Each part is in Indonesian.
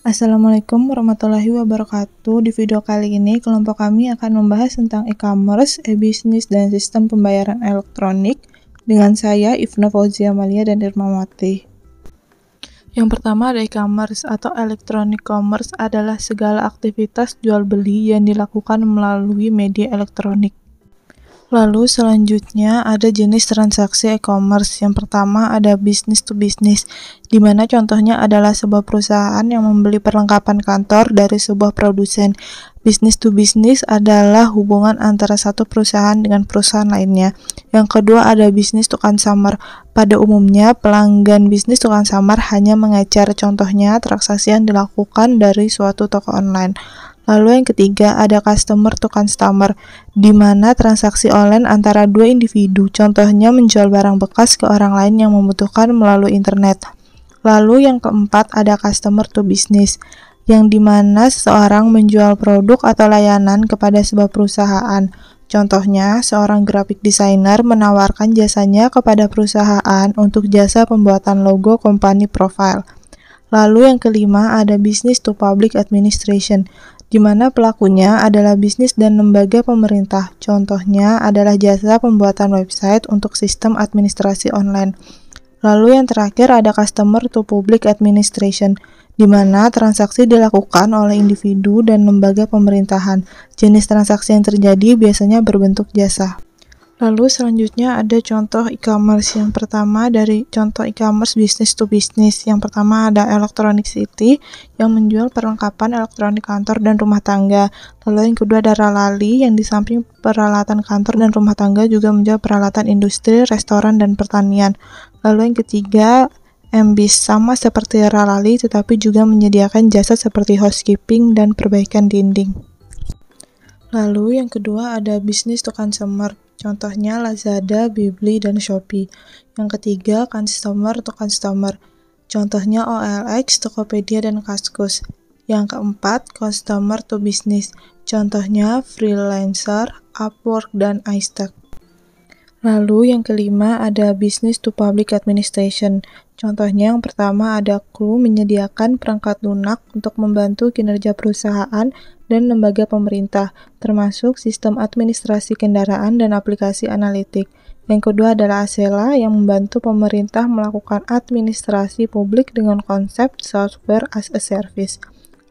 Assalamualaikum warahmatullahi wabarakatuh. Di video kali ini, kelompok kami akan membahas tentang e-commerce, e-business, dan sistem pembayaran elektronik dengan saya, Ifna Fauzia Amalia dan Irmawati. Yang pertama ada e-commerce atau electronic commerce adalah segala aktivitas jual beli yang dilakukan melalui media elektronik. Lalu selanjutnya ada jenis transaksi e-commerce. Yang pertama ada business to business, di mana contohnya adalah sebuah perusahaan yang membeli perlengkapan kantor dari sebuah produsen. Business to business adalah hubungan antara satu perusahaan dengan perusahaan lainnya. Yang kedua ada business to consumer. Pada umumnya pelanggan business to consumer hanya mengecer, contohnya transaksi yang dilakukan dari suatu toko online. Lalu yang ketiga ada customer to customer, di mana transaksi online antara dua individu, contohnya menjual barang bekas ke orang lain yang membutuhkan melalui internet. Lalu yang keempat ada customer to business, yang di mana seseorang menjual produk atau layanan kepada sebuah perusahaan. Contohnya, seorang graphic designer menawarkan jasanya kepada perusahaan untuk jasa pembuatan logo company profile. Lalu yang kelima ada business to public administration, di mana pelakunya adalah bisnis dan lembaga pemerintah. Contohnya adalah jasa pembuatan website untuk sistem administrasi online. Lalu yang terakhir ada customer to public administration, di mana transaksi dilakukan oleh individu dan lembaga pemerintahan. Jenis transaksi yang terjadi biasanya berbentuk jasa. Lalu selanjutnya ada contoh e-commerce. Yang pertama dari contoh e-commerce business to business. Yang pertama ada Electronic City yang menjual perlengkapan elektronik kantor dan rumah tangga. Lalu yang kedua ada Ralali yang di samping peralatan kantor dan rumah tangga juga menjual peralatan industri, restoran, dan pertanian. Lalu yang ketiga MBIS, sama seperti Ralali tetapi juga menyediakan jasa seperti housekeeping dan perbaikan dinding. Lalu yang kedua ada business to consumer. Contohnya Lazada, Bibli, dan Shopee. Yang ketiga, customer to customer. Contohnya OLX, Tokopedia, dan Kaskus. Yang keempat, customer to business. Contohnya Freelancer, Upwork, dan iStack. Lalu yang kelima ada business to public administration. Contohnya yang pertama ada Clue menyediakan perangkat lunak untuk membantu kinerja perusahaan dan lembaga pemerintah, termasuk sistem administrasi kendaraan dan aplikasi analitik. Yang kedua adalah Asela yang membantu pemerintah melakukan administrasi publik dengan konsep software as a service.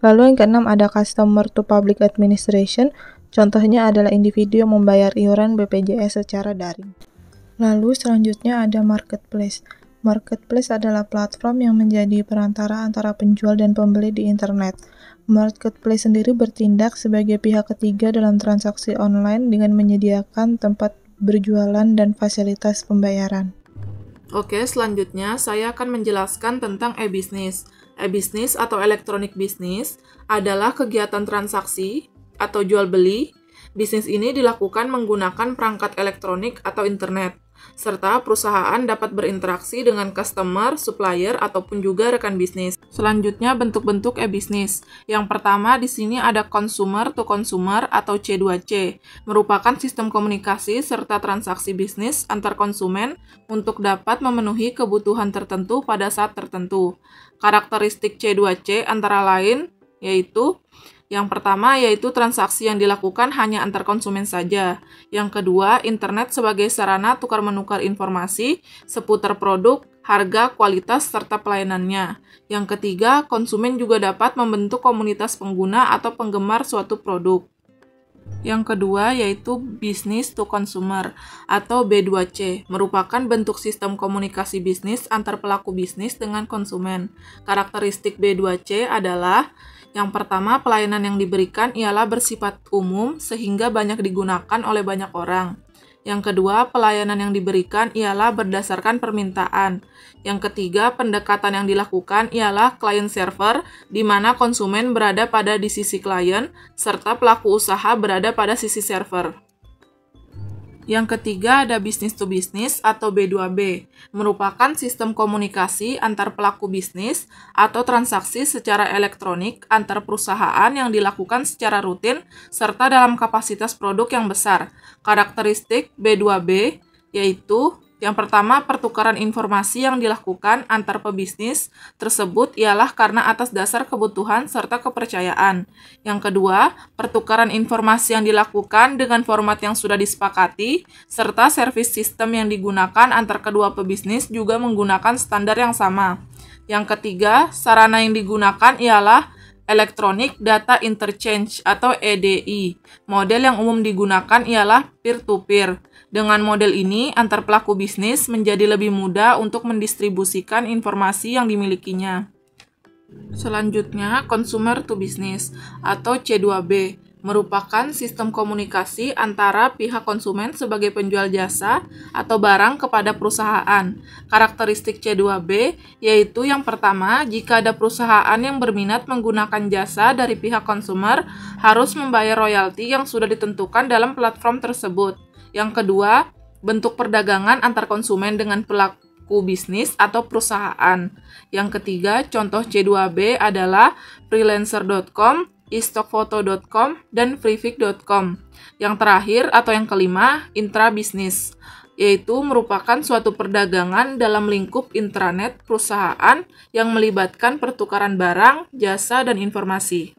Lalu yang keenam ada customer to public administration. Contohnya adalah individu yang membayar iuran BPJS secara daring. Lalu selanjutnya ada marketplace. Marketplace adalah platform yang menjadi perantara antara penjual dan pembeli di internet. Marketplace sendiri bertindak sebagai pihak ketiga dalam transaksi online dengan menyediakan tempat berjualan dan fasilitas pembayaran. Oke, selanjutnya saya akan menjelaskan tentang e-business. E-business atau electronic business adalah kegiatan transaksi atau jual beli. Bisnis ini dilakukan menggunakan perangkat elektronik atau internet, serta perusahaan dapat berinteraksi dengan customer, supplier, ataupun juga rekan bisnis. Selanjutnya bentuk-bentuk e-business. Yang pertama di sini ada consumer to consumer atau C2C, merupakan sistem komunikasi serta transaksi bisnis antar konsumen untuk dapat memenuhi kebutuhan tertentu pada saat tertentu. Karakteristik C2C antara lain yaitu yang pertama yaitu transaksi yang dilakukan hanya antar konsumen saja. Yang kedua, internet sebagai sarana tukar-menukar informasi seputar produk, harga, kualitas, serta pelayanannya. Yang ketiga, konsumen juga dapat membentuk komunitas pengguna atau penggemar suatu produk. Yang kedua yaitu business to consumer atau B2C, merupakan bentuk sistem komunikasi bisnis antar pelaku bisnis dengan konsumen. Karakteristik B2C adalah yang pertama, pelayanan yang diberikan ialah bersifat umum sehingga banyak digunakan oleh banyak orang. Yang kedua, pelayanan yang diberikan ialah berdasarkan permintaan. Yang ketiga, pendekatan yang dilakukan ialah client-server, di mana konsumen berada pada di sisi klien, serta pelaku usaha berada pada sisi server. Yang ketiga ada business to business atau B2B, merupakan sistem komunikasi antar pelaku bisnis atau transaksi secara elektronik antar perusahaan yang dilakukan secara rutin serta dalam kapasitas produk yang besar. Karakteristik B2B yaitu Yang pertama, pertukaran informasi yang dilakukan antar pebisnis tersebut ialah karena atas dasar kebutuhan serta kepercayaan. Yang kedua, pertukaran informasi yang dilakukan dengan format yang sudah disepakati, serta servis sistem yang digunakan antar kedua pebisnis juga menggunakan standar yang sama. Yang ketiga, sarana yang digunakan ialah Electronic Data Interchange atau EDI. Model yang umum digunakan ialah peer-to-peer. Dengan model ini, antar pelaku bisnis menjadi lebih mudah untuk mendistribusikan informasi yang dimilikinya. Selanjutnya, consumer to business atau C2B merupakan sistem komunikasi antara pihak konsumen sebagai penjual jasa atau barang kepada perusahaan. Karakteristik C2B yaitu yang pertama, jika ada perusahaan yang berminat menggunakan jasa dari pihak konsumer, harus membayar royalti yang sudah ditentukan dalam platform tersebut. Yang kedua, bentuk perdagangan antar konsumen dengan pelaku bisnis atau perusahaan. Yang ketiga, contoh C2B adalah freelancer.com, istockphoto.com, dan freefic.com. Yang terakhir atau yang kelima, intrabisnis, yaitu merupakan suatu perdagangan dalam lingkup intranet perusahaan yang melibatkan pertukaran barang, jasa, dan informasi.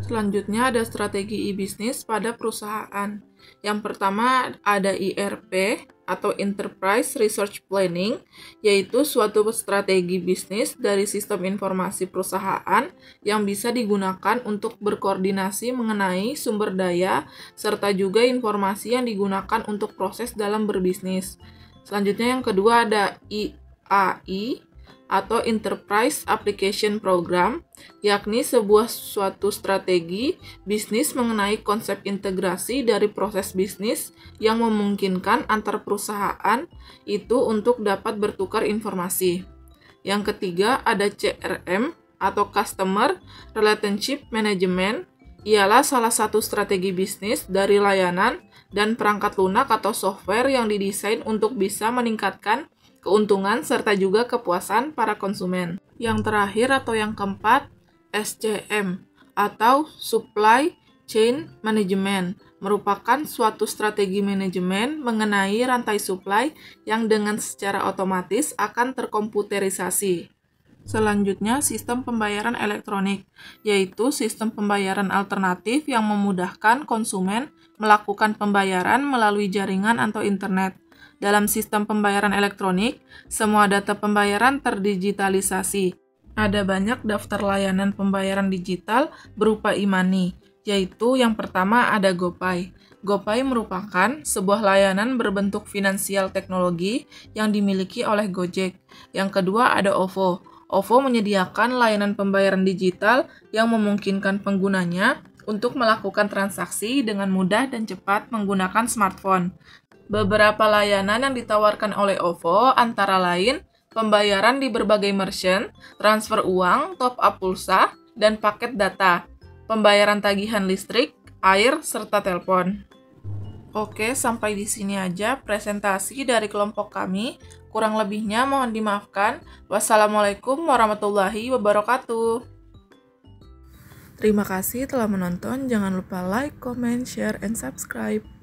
Selanjutnya ada strategi e-bisnis pada perusahaan. Yang pertama ada IRP atau Enterprise Resource Planning, yaitu suatu strategi bisnis dari sistem informasi perusahaan yang bisa digunakan untuk berkoordinasi mengenai sumber daya serta juga informasi yang digunakan untuk proses dalam berbisnis. Selanjutnya yang kedua ada IAI atau Enterprise Application Program, yakni suatu strategi bisnis mengenai konsep integrasi dari proses bisnis yang memungkinkan antar perusahaan itu untuk dapat bertukar informasi. Yang ketiga ada CRM atau Customer Relationship Management, ialah salah satu strategi bisnis dari layanan dan perangkat lunak atau software yang didesain untuk bisa meningkatkan keuntungan serta juga kepuasan para konsumen. Yang terakhir atau yang keempat, SCM atau Supply Chain Management merupakan suatu strategi manajemen mengenai rantai supply yang dengan secara otomatis akan terkomputerisasi. Selanjutnya, sistem pembayaran elektronik, yaitu sistem pembayaran alternatif yang memudahkan konsumen melakukan pembayaran melalui jaringan atau internet. Dalam sistem pembayaran elektronik, semua data pembayaran terdigitalisasi. Ada banyak daftar layanan pembayaran digital berupa e-money, yaitu yang pertama ada GoPay. GoPay merupakan sebuah layanan berbentuk finansial teknologi yang dimiliki oleh Gojek. Yang kedua ada OVO. OVO menyediakan layanan pembayaran digital yang memungkinkan penggunanya untuk melakukan transaksi dengan mudah dan cepat menggunakan smartphone. Beberapa layanan yang ditawarkan oleh OVO antara lain pembayaran di berbagai merchant, transfer uang, top up pulsa, dan paket data, pembayaran tagihan listrik, air, serta telepon. Oke, sampai di sini aja presentasi dari kelompok kami. Kurang lebihnya mohon dimaafkan. Wassalamualaikum warahmatullahi wabarakatuh. Terima kasih telah menonton. Jangan lupa like, comment, share, and subscribe.